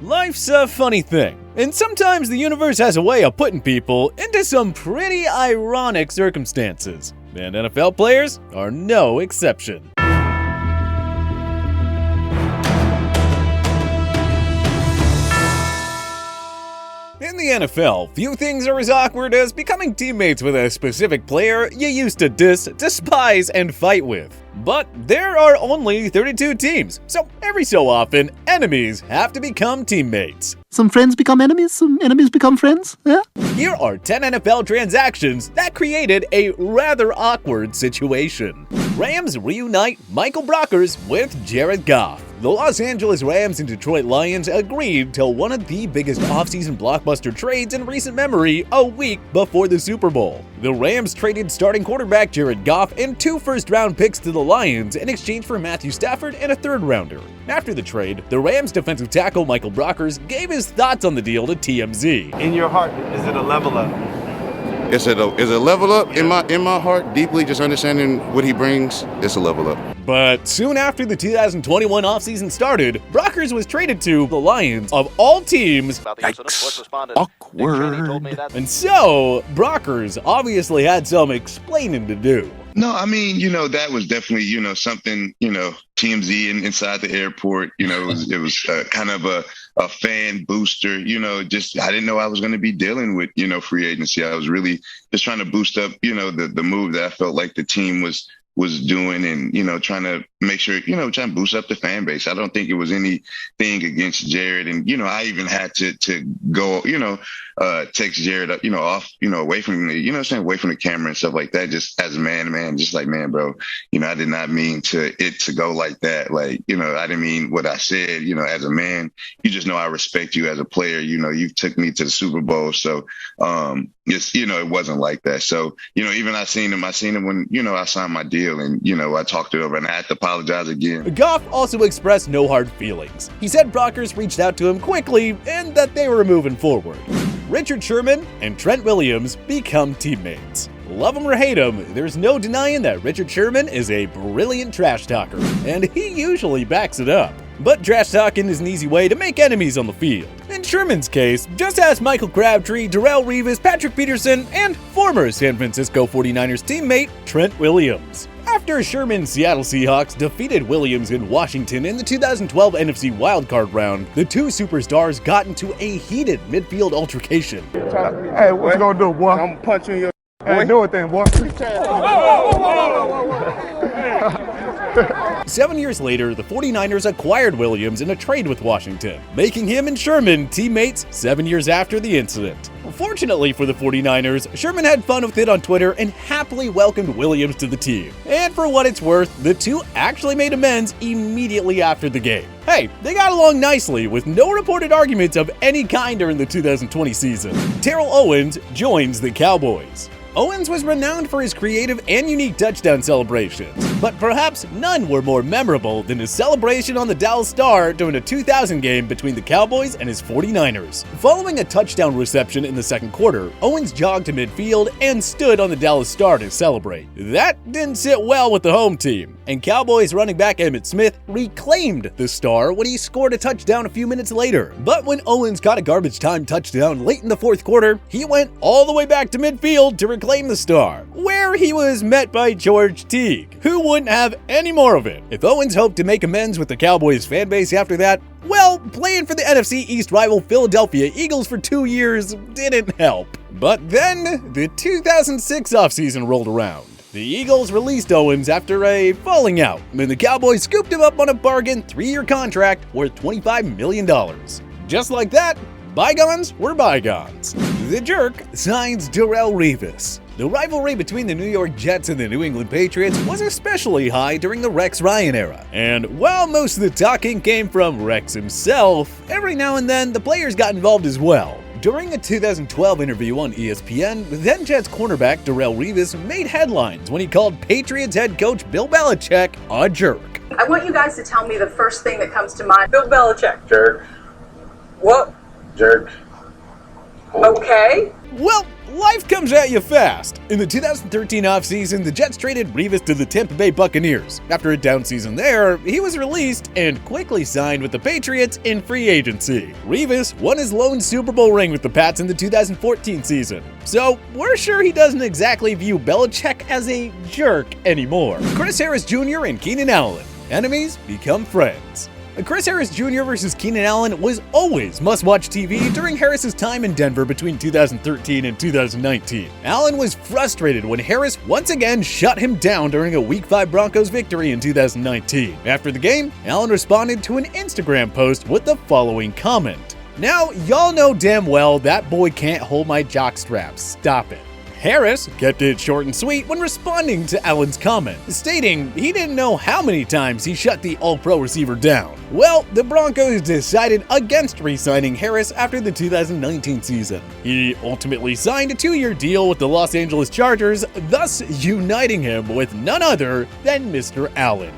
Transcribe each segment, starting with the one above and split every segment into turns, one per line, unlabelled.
Life's a funny thing, and sometimes the universe has a way of putting people into some pretty ironic circumstances, and NFL players are no exception. In the NFL, few things are as awkward as becoming teammates with a specific player you used to despise, and fight with. But there are only 32 teams, so every so often, enemies have to become teammates.
Some friends become enemies, some enemies become friends, yeah?
Here are 10 NFL transactions that created a rather awkward situation. Rams reunite Michael Brockers with Jared Goff. The Los Angeles Rams and Detroit Lions agreed to one of the biggest offseason blockbuster trades in recent memory a week before the Super Bowl. The Rams traded starting quarterback Jared Goff and 2 first-round picks to the Lions in exchange for Matthew Stafford and a third-rounder. After the trade, the Rams defensive tackle Michael Brockers gave his thoughts on the deal to TMZ.
In your heart, is it a level up?
Is it a level up? In my heart, deeply just understanding what he brings, it's a level up.
But soon after the 2021 offseason started, Brockers was traded to the Lions of all teams.
Yikes. Awkward.
And so, Brockers obviously had some explaining to do.
No, I mean, that was definitely, something, TMZ inside the airport, it was kind of a fan booster, just I didn't know I was going to be dealing with, free agency. I was really just trying to boost up, the move that I felt like the team was doing and, trying to make sure, trying to boost up the fan base. I don't think it was anything against Jared. And, I even had to go, text Jared, off, away from the, away from the camera and stuff like that, just as a man, just like, man, bro, I did not mean it to go like that. Like, I didn't mean what I said, as a man, you just know I respect you as a player. You took me to the Super Bowl. So, it wasn't like that. So, even I seen him when, I signed my deal and, I talked it over and I had to apologize again.
Goff also expressed no hard feelings. He said Brockers reached out to him quickly and that they were moving forward. Richard Sherman and Trent Williams become teammates. Love him or hate him, there's no denying that Richard Sherman is a brilliant trash talker, and he usually backs it up. But trash talking is an easy way to make enemies on the field. In Sherman's case, just ask Michael Crabtree, Darrellrevis, Patrick Peterson, and former San Francisco 49ers teammate Trent Williams. After Sherman's Seattle Seahawks defeated Williams in Washington in the 2012 NFC wildcard round, the two superstars got into a heated midfield altercation.
Hey, what you gonna do, boy?
I'm gonna punch you in your
Hey, do it then, boy.
7 years later, the 49ers acquired Williams in a trade with Washington, making him and Sherman teammates 7 years after the incident. Fortunately for the 49ers, Sherman had fun with it on Twitter and happily welcomed Williams to the team. And for what it's worth, the two actually made amends immediately after the game. Hey, they got along nicely with no reported arguments of any kind during the 2020 season. Terrell Owens joins the Cowboys. Owens was renowned for his creative and unique touchdown celebrations, but perhaps none were more memorable than his celebration on the Dallas Star during a 2000 game between the Cowboys and his 49ers. Following a touchdown reception in the second quarter, Owens jogged to midfield and stood on the Dallas Star to celebrate. That didn't sit well with the home team, and Cowboys running back Emmitt Smith reclaimed the Star when he scored a touchdown a few minutes later. But when Owens caught a garbage time touchdown late in the fourth quarter, he went all the way back to midfield to reclaim the Star, where he was met by George Teague, who wouldn't have any more of it. If Owens hoped to make amends with the Cowboys fan base after that, well, playing for the NFC East rival Philadelphia Eagles for 2 years didn't help. But then, the 2006 offseason rolled around. The Eagles released Owens after a falling out, and the Cowboys scooped him up on a bargain 3-year contract worth $25 million. Just like that, bygones were bygones. The jerk signs Darrellrevis. The rivalry between the New York Jets and the New England Patriots was especially high during the Rex Ryan era. And while most of the talking came from Rex himself, every now and then the players got involved as well. During a 2012 interview on ESPN, then Jets cornerback Darrellrevis made headlines when he called Patriots head coach Bill Belichick a jerk.
I want you guys to tell me the first thing that comes to mind. Bill Belichick.
Jerk.
What?
Jerk.
Okay.
Well, life comes at you fast. In the 2013 offseason, the Jets traded Revis to the Tampa Bay Buccaneers. After a down season there, he was released and quickly signed with the Patriots in free agency. Revis won his lone Super Bowl ring with the Pats in the 2014 season. So, we're sure he doesn't exactly view Belichick as a jerk anymore. Chris Harris Jr. and Keenan Allen. Enemies become friends. Chris Harris Jr. versus Keenan Allen was always must-watch TV during Harris's time in Denver between 2013 and 2019. Allen was frustrated when Harris once again shut him down during a Week 5 Broncos victory in 2019. After the game, Allen responded to an Instagram post with the following comment. "Now, y'all know damn well that boy can't hold my jockstrap. Stop it." Harris kept it short and sweet when responding to Allen's comment, stating he didn't know how many times he shut the All-Pro receiver down. Well, the Broncos decided against re-signing Harris after the 2019 season. He ultimately signed a 2-year deal with the Los Angeles Chargers, thus uniting him with none other than Mr. Allen.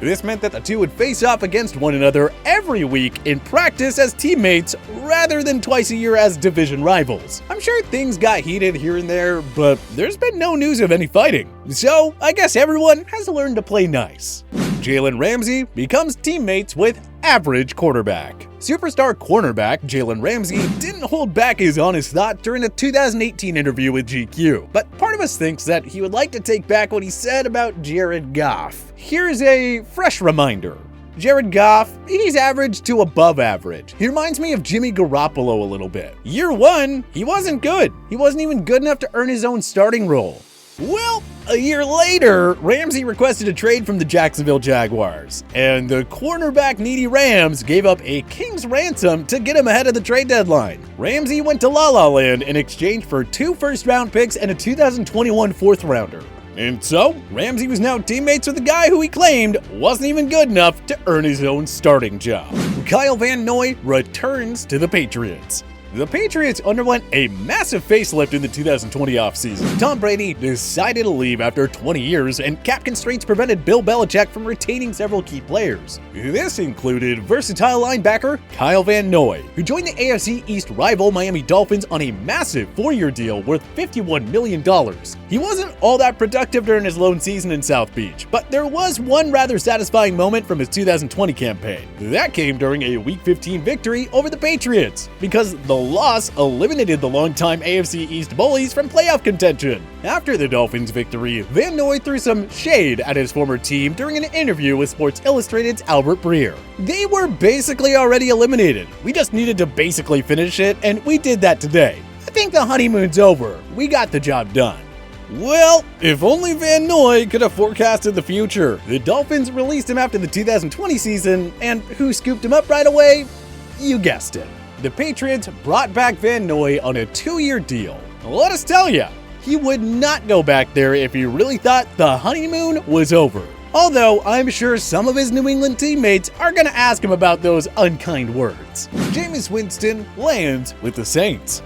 This meant that the two would face off against one another every week in practice as teammates rather than twice a year as division rivals. I'm sure things got heated here and there, but there's been no news of any fighting. So I guess everyone has learned to play nice. Jalen Ramsey becomes teammates with average quarterback. Superstar cornerback Jalen Ramsey didn't hold back his honest thought during a 2018 interview with GQ, but part of us thinks that he would like to take back what he said about Jared Goff. Here's a fresh reminder. Jared Goff, he's average to above average. He reminds me of Jimmy Garoppolo a little bit. Year 1, he wasn't good. He wasn't even good enough to earn his own starting role. Well, a year later, Ramsey requested a trade from the Jacksonville Jaguars, and the cornerback-needy Rams gave up a king's ransom to get him ahead of the trade deadline. Ramsey went to La La Land in exchange for 2 first-round picks and a 2021 fourth-rounder. And so, Ramsey was now teammates with a guy who he claimed wasn't even good enough to earn his own starting job. Kyle Van Noy returns to the Patriots. The Patriots underwent a massive facelift in the 2020 offseason. Tom Brady decided to leave after 20 years, and cap constraints prevented Bill Belichick from retaining several key players. This included versatile linebacker Kyle Van Noy, who joined the AFC East rival Miami Dolphins on a massive 4-year deal worth $51 million. He wasn't all that productive during his lone season in South Beach, but there was one rather satisfying moment from his 2020 campaign. That came during a Week 15 victory over the Patriots, because the loss eliminated the longtime AFC East bullies from playoff contention. After the Dolphins' victory, Van Noy threw some shade at his former team during an interview with Sports Illustrated's Albert Breer. They were basically already eliminated. We just needed to basically finish it, and we did that today. I think the honeymoon's over. We got the job done. Well, if only Van Noy could have forecasted the future. The Dolphins released him after the 2020 season, and who scooped him up right away? You guessed it. The Patriots brought back Van Noy on a 2-year deal. Let us tell you, he would not go back there if he really thought the honeymoon was over. Although I'm sure some of his New England teammates are going to ask him about those unkind words. Jameis Winston lands with the Saints.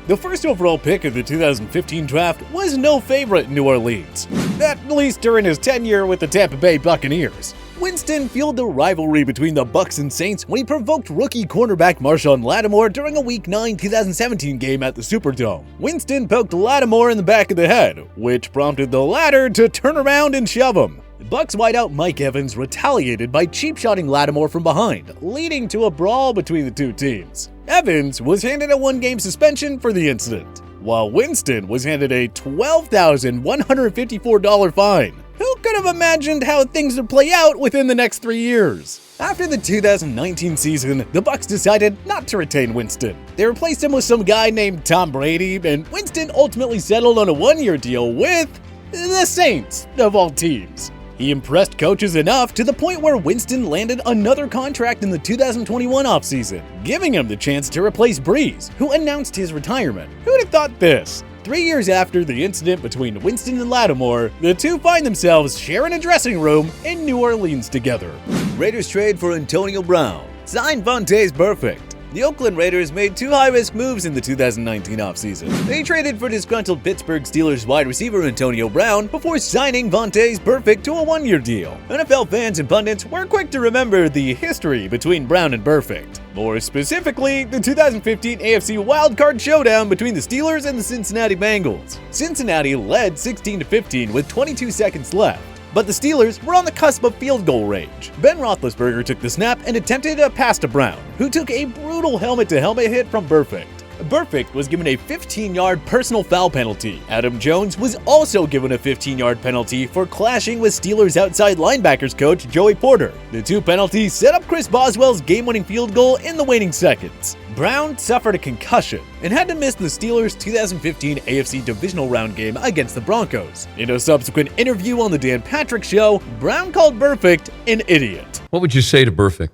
The first overall pick of the 2015 draft was no favorite in New Orleans, at least during his tenure with the Tampa Bay Buccaneers. Winston fueled the rivalry between the Bucs and Saints when he provoked rookie cornerback Marshawn Lattimore during a Week 9 2017 game at the Superdome. Winston poked Lattimore in the back of the head, which prompted the latter to turn around and shove him. Bucs wideout Mike Evans retaliated by cheap-shotting Lattimore from behind, leading to a brawl between the two teams. Evans was handed a 1-game suspension for the incident, while Winston was handed a $12,154 fine. Who could have imagined how things would play out within the next 3 years? After the 2019 season, the Bucs decided not to retain Winston. They replaced him with some guy named Tom Brady, and Winston ultimately settled on a 1-year deal with the Saints, of all teams. He impressed coaches enough to the point where Winston landed another contract in the 2021 offseason, giving him the chance to replace Breeze, who announced his retirement. Who'd have thought this? 3 years after the incident between Winston and Lattimore, the two find themselves sharing a dressing room in New Orleans together. Raiders trade for Antonio Brown. Sign Vontaze Burfict. The Oakland Raiders made 2 high-risk moves in the 2019 offseason. They traded for disgruntled Pittsburgh Steelers wide receiver Antonio Brown before signing Vontaze Burfict to a 1-year deal. NFL fans and pundits were quick to remember the history between Brown and Burfict. More specifically, the 2015 AFC wildcard showdown between the Steelers and the Cincinnati Bengals. Cincinnati led 16-15 with 22 seconds left, but the Steelers were on the cusp of field goal range. Ben Roethlisberger took the snap and attempted a pass to Brown, who took a brutal helmet-to-helmet hit from Burfict. Burfict was given a 15-yard personal foul penalty. Adam Jones was also given a 15-yard penalty for clashing with Steelers outside linebackers coach Joey Porter. The two penalties set up Chris Boswell's game-winning field goal in the waning seconds. Brown suffered a concussion and had to miss the Steelers' 2015 AFC divisional round game against the Broncos. In a subsequent interview on the Dan Patrick Show, Brown called Burfict an idiot.
What would you say to Burfict?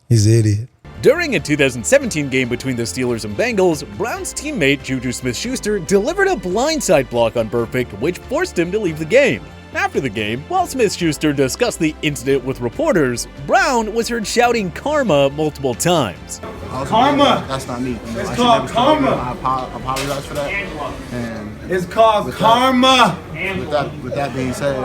He's an idiot.
During a 2017 game between the Steelers and Bengals, Brown's teammate Juju Smith-Schuster delivered a blindside block on Burfict, which forced him to leave the game. After the game, while Smith-Schuster discussed the incident with reporters, Brown was heard shouting "karma" multiple times.
Karma!
That's not me.
It's called karma!
I apologize for that. And
It's called karma!
with that being said,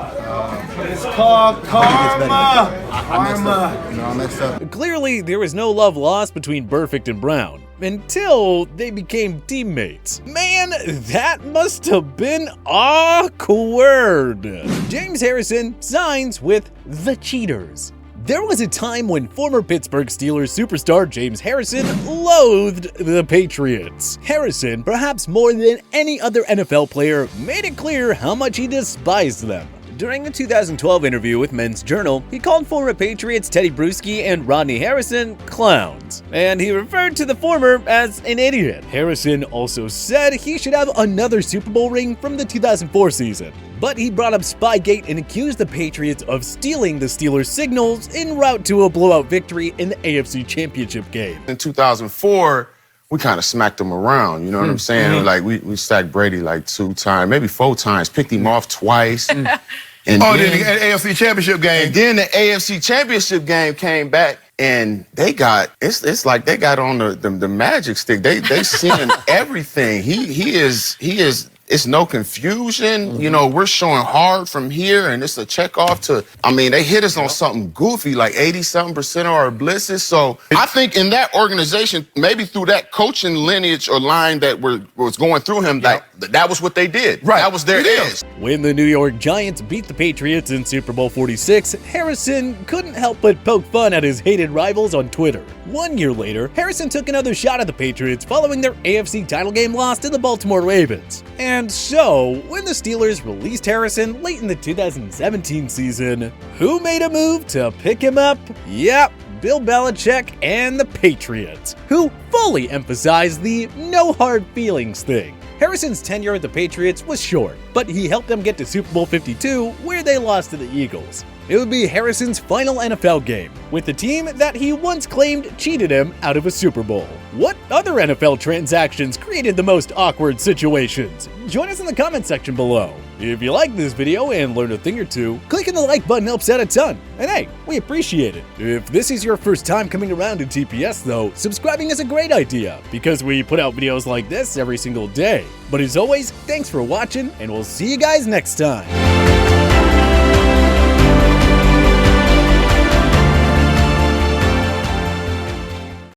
It's called karma!
I messed up.
Clearly, there was no love lost between Burfict and Brown, until they became teammates. Man, that must have been awkward. James Harrison signs with the Cheaters. There was a time when former Pittsburgh Steelers superstar James Harrison loathed the Patriots. Harrison, perhaps more than any other NFL player, made it clear how much he despised them. During a 2012 interview with Men's Journal, he called former Patriots Teddy Bruschi and Rodney Harrison clowns, and he referred to the former as an idiot. Harrison also said he should have another Super Bowl ring from the 2004 season, but he brought up Spygate and accused the Patriots of stealing the Steelers' signals en route to a blowout victory in the AFC Championship game.
In 2004, we kind of smacked him around, you know what I'm saying? Like, we sacked Brady like 2 times, maybe 4 times, picked him off twice. And
then the AFC Championship game.
And then the AFC Championship game came back, and they got, it's like they got on the magic stick. They seeing everything. He is, it's no confusion. You know, we're showing hard from here, and it's a check off to, I mean, they hit us on something goofy, like 80-something% of our blitzes. So I think in that organization, maybe through that coaching lineage or line that was going through him, that was what they did.
Right.
That was their edge.
When the New York Giants beat the Patriots in Super Bowl 46, Harrison couldn't help but poke fun at his hated rivals on Twitter. 1 year later, Harrison took another shot at the Patriots following their AFC title game loss to the Baltimore Ravens. And so, when the Steelers released Harrison late in the 2017 season, who made a move to pick him up? Yep, Bill Belichick and the Patriots, who fully emphasized the no hard feelings thing. Harrison's tenure at the Patriots was short, but he helped them get to Super Bowl 52, where they lost to the Eagles. It would be Harrison's final NFL game, with the team that he once claimed cheated him out of a Super Bowl. What other NFL transactions created the most awkward situations? Join us in the comment section below. If you liked this video and learned a thing or two, clicking the like button helps out a ton. And hey, we appreciate it. If this is your first time coming around to TPS though, subscribing is a great idea, because we put out videos like this every single day. But as always, thanks for watching, and we'll see you guys next time.